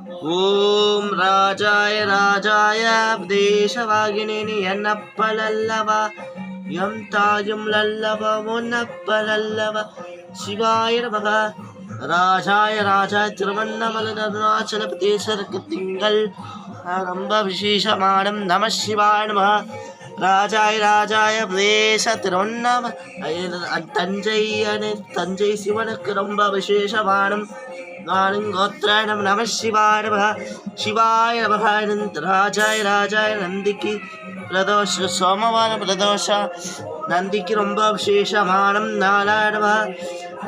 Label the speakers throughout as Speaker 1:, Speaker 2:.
Speaker 1: ஓம் ராஜாய ராஜாய தேசவாகினேனி என்னப்பலல்லவா M தாயும் லல்லவா முன்னப்பலல்லவா சிவாய நமக. ராஜாய ராஜாய திருவண்ணாமலை அருணாச்சல பிரதேசருக்கு திங்கள் ரொம்ப விசேஷமானம். நம சிவாய நமக. ராஜாய ராஜாய பிரதேச திருவண்ணாமலை தஞ்சை சிவனுக்கு ரொம்ப விசேஷமானம். கோத்திராயம் நம சிவாய நம. சிவாய நம. ராஜாய ராஜாய நந்திக்கு பிரதோஷ சோமவார பிரதோஷ நந்திக்கு ரொம்ப விசேஷமானம். நாராயண நம.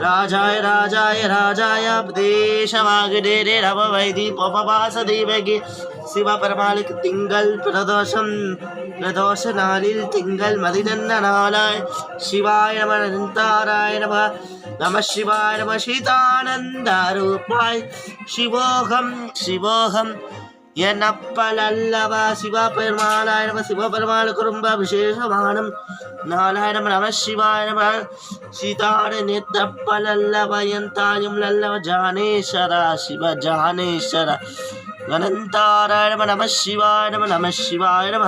Speaker 1: ராஜாய ராஜாய ராஜாய பிரதேசமாகிடே ரவ வைதி பபாச தேவகி சிவபெருமாளுக்கு திங்கள் பிரதோஷம். பிரதோஷ நாளில் திங்கள் மதிதன்ன நாளாய். சிவாய நம. அனந்தாராய நம. நம சிவாய நம. சீதானந்த ரூபாய் சிவோகம் சிவோகம் என்னப்பலல்லவா சிவபெருமாளாய நம. சிவபெருமாளுக்கு ரொம்ப விசேஷமானம். நாராயண நம. நம சிவாய நம. சீதான நித்தப்பலல்லவ என் தாயும் லல்லவ ஜானேஸ்வர சிவ ஜானேஸ்வர அனந்தாராய நம. நம சிவாய நம. நம சிவாய நம.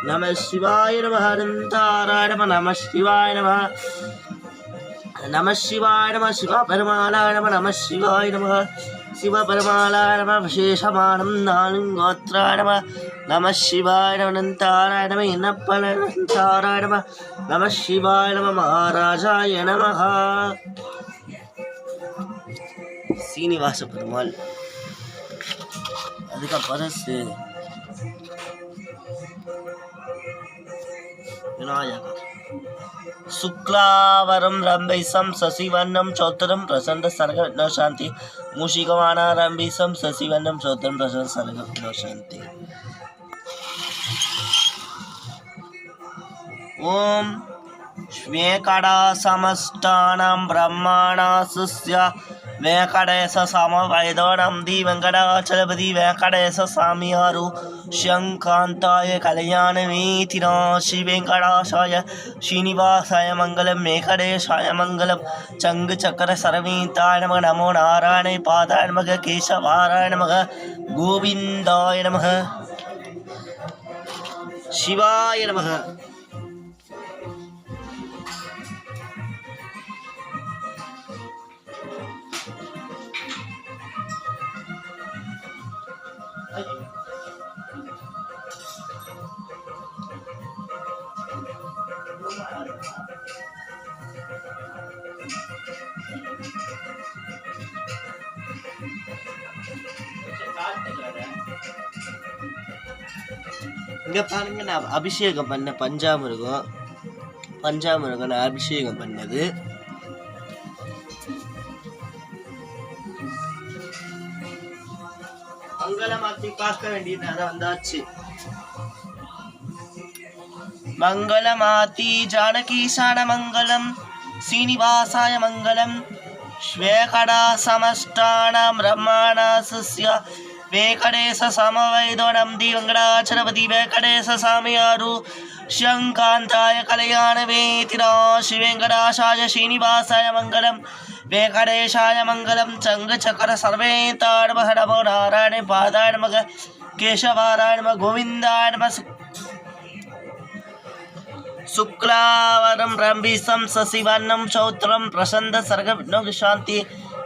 Speaker 1: நம சிவாய நம. அனந்தாராய நம. நம சிவாய நம. நம சிவாய நம. சிவபெருமாளாய நம. நம சிவாய நம. சிவபெருமாளாய நம. விசேஷமானம். நாலுங்கோத்ராய நம. நம சிவாய நம. அனந்தாராய நம. என்னப்பலந்தாராய நம. நம சிவாய நம. மகாராஜாய நம. சீனிவாச பெருமாள். அதுக்கப்புறம் விநாயகர். சுக்லாவரம் ரம்பைசம் சசிவண்ணம் சோத்திரம் பிரசந்த சர்க விக்னோசாந்தி மூஷிகமான ரம்பைசம் சசிவண்ணம் சோத்திரம் பிரசந்த சர்க விக்னோசாந்தி. ஓம் ஸ்வேகடா சமஷ்டானம் பிரம்மாணா சுஸ்ய वेंकटेश समवैदोनं दी वेंकटाचलपति वेंकटेश स्वामिहारु शंकांताय कल्याणवेतिना श्री वेंकटाशाय श्रीनिवासाय मंगलम वेंकटेशाय मंगलम चंग चक्र सर्वेताय नमः. नमो नारायणाय पादाय नमः. केशवाय नमः. गोविंदाय नमः. शिवाय नमः. இங்க பாருங்க, நான் அபிஷேகம் பண்ண பஞ்சாமிருகம் நான் அபிஷேகம் பண்ணது. மங்களமாத்தி பார்க்க வேண்டியது வந்தாச்சு. மங்களமாத்தி ஜானகீசான மங்களம் ஸ்ரீனிவாசாய மங்களம் ஸ்வேகடா சமஷ்டானம் பிரம்மாணா சுஸ்ய वेंकटेश समवैदोनं दी वेंकटाचलपति वेंकटेश स्वामिहारु शंकांताय कल्याणवेतिना श्री वेंकटाशाय श्रीनिवासाय मंगलम वेंकटेशाय मंगलम चंग चक्र सर्वेताय नमः. नमो नारायणाय पादाय नमः. केशवाय नमः. गोविंदाय नमः. शुक्लावरं रंबिसं शशिवर्णं चौत्रं प्रसन्न सर्ग विघ्नोपशान्ति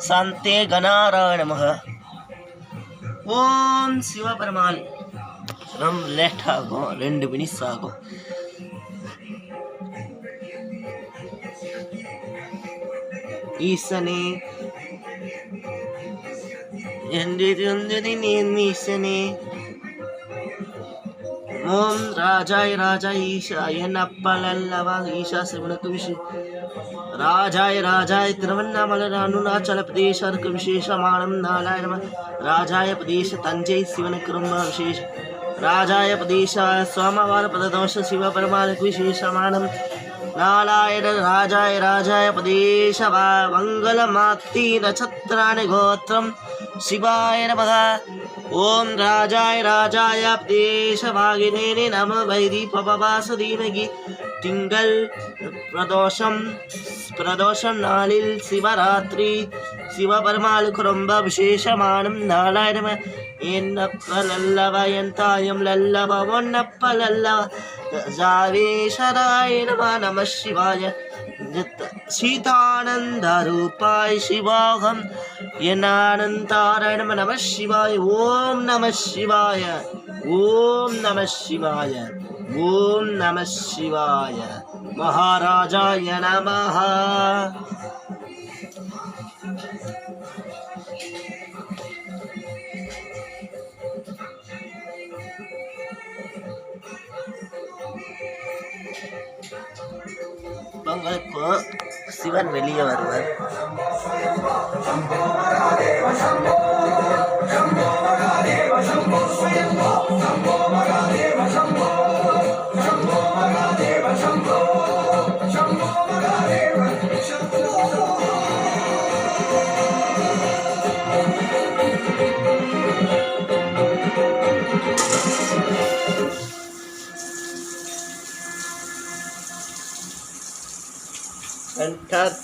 Speaker 1: शान्ते गणाराय नमः. ஓம் சிவபெருமாள். ரொம்ப லேட் ஆகும், 2 மினிட்ஸ் ஆகும். ஈசனே ஈசனே. ஓம் ராஜாய ராஜாய ஈஷாய நப்பலல்லவா ஈஷா சிவனுக்கு ராஜாய ராஜாய திருவண்ணாமலை அருணாச்சல பிரதேசருக்கு விசேஷமானம். நாராய நம. ராஜாய பிரதேச தஞ்சை சிவனுக்கு ரொம்ப விசேஷம். ராஜாய பிரதேச சோமவார பிரதோஷ சிவபெருமானுக்கு விசேஷமானம். நாராயண ராஜாய ராஜாய பிரதேச மங்களமாத்தி நட்சத்திராணி கோத்திரம். சிவாய நமः. ஓம் ராஜாய ராஜாய பிரதேசவாகினே நம வைதி பபாச தீமகி திங்கள் பிரதோஷம் நாளில் சிவராத்திரி சிவபெருமாளுக்கு ரொம்ப விசேஷமானும் நாலாயிரம் என்னப்பலல்லவயன் தாயும் லல்லவ ஒன்னப்பலல்லவ ஜாவேஸ்வராய நம சிவாய சீதானந்த ரூபாய் சிவாகம் என்னானந்தாராய நம சிவாய ஓம் நம சிவாய ஓம் நம சிவாய ஓம் நம சிவாய மகாராஜாய நமஹ. இப்போ சிவன் வெளியே வருவார்.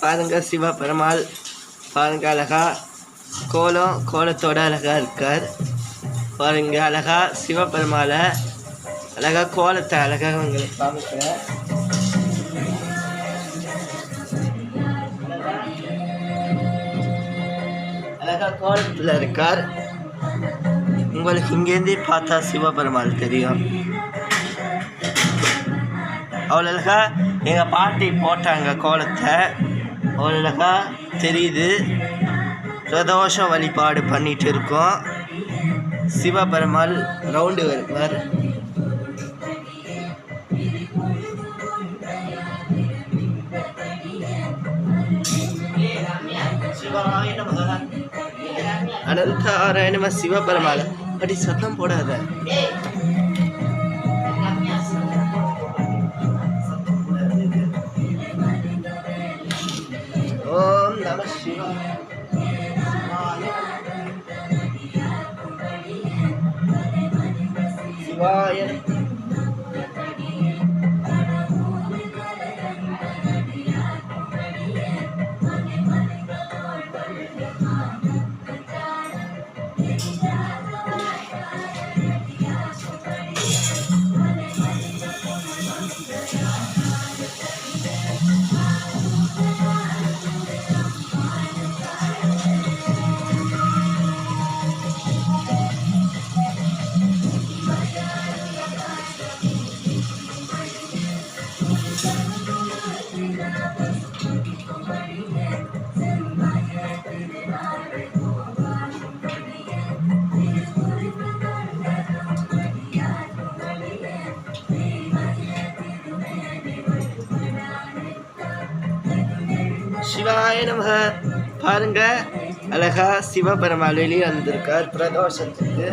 Speaker 1: பாருங்க சிவபெருமாள் பாருங்க அழகா கோலத்தோட அழகா இருக்கார். பாருங்க அழகா சிவபெருமாளை அழகா கோலத்தை அழகா உங்களுக்கு காமிக்கிறேன். அழகா கோலத்தில் இருக்கார். உங்களுக்கு இங்கேருந்தே பார்த்தா சிவபெருமாள் தெரியும். அவ்வளோ அழகா எங்கள் பாட்டி போட்டாங்க கோலத்தை. அவ்வளோ அழகா தெரியுது. பிரதோஷ வழிபாடு பண்ணிட்டு இருக்கோம். சிவபெருமாள் ரவுண்டு வருவார். அனந்தாராய நம சிவபெருமாள். அப்படி சத்தம் போடாத. ஓம் நம சிவாய சிவாய சிவாய நம. பாருங்க அழகா சிவபெருமாள் வெளியே வந்திருக்கார் பிரதோஷத்துக்கு.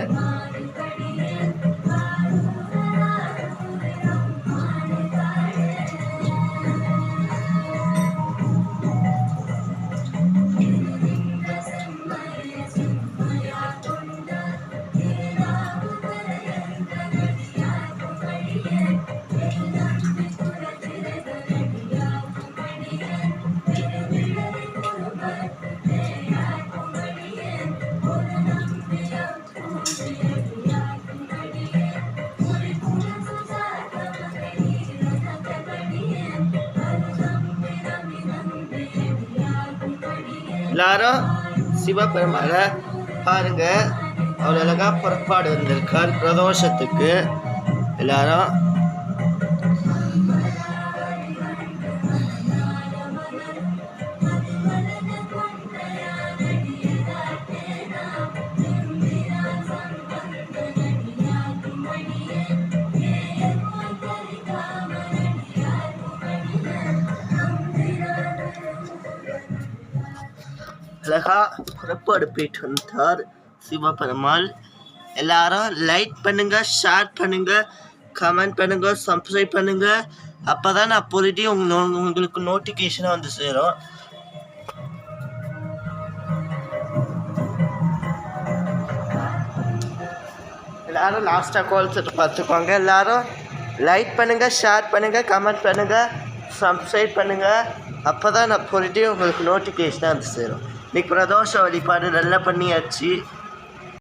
Speaker 1: எல்லாரும் சிவபெருமாளை பாருங்க அவ்வளோ அழகா புறப்பாடு வந்திருக்கார் பிரதோஷத்துக்கு. எல்லாரும் அழகா புறப்பாடு போயிட்டு வந்தார் சிவபெருமாள். எல்லாரும் லைக் பண்ணுங்க, ஷேர் பண்ணுங்க, கமெண்ட் பண்ணுங்க, சப்ஸ்கிரைப் பண்ணுங்க. அப்போதான் நான் போயிட்டு உங்களுக்கு நோட்டிஃபிகேஷனாக வந்து சேரும். எல்லாரும் லாஸ்ட்டாக கால் செட்டு பார்த்துக்கோங்க. எல்லாரும் லைக் பண்ணுங்க, ஷேர் பண்ணுங்க, கமெண்ட் பண்ணுங்க, சப்ஸ்கிரைப் பண்ணுங்க. அப்போ தான் நான் போயிட்டு உங்களுக்கு நோட்டிஃபிகேஷனாக வந்து சேரும். இன்னைக்கு பிரதோஷ வழிபாடு நல்லா பண்ணியாச்சு.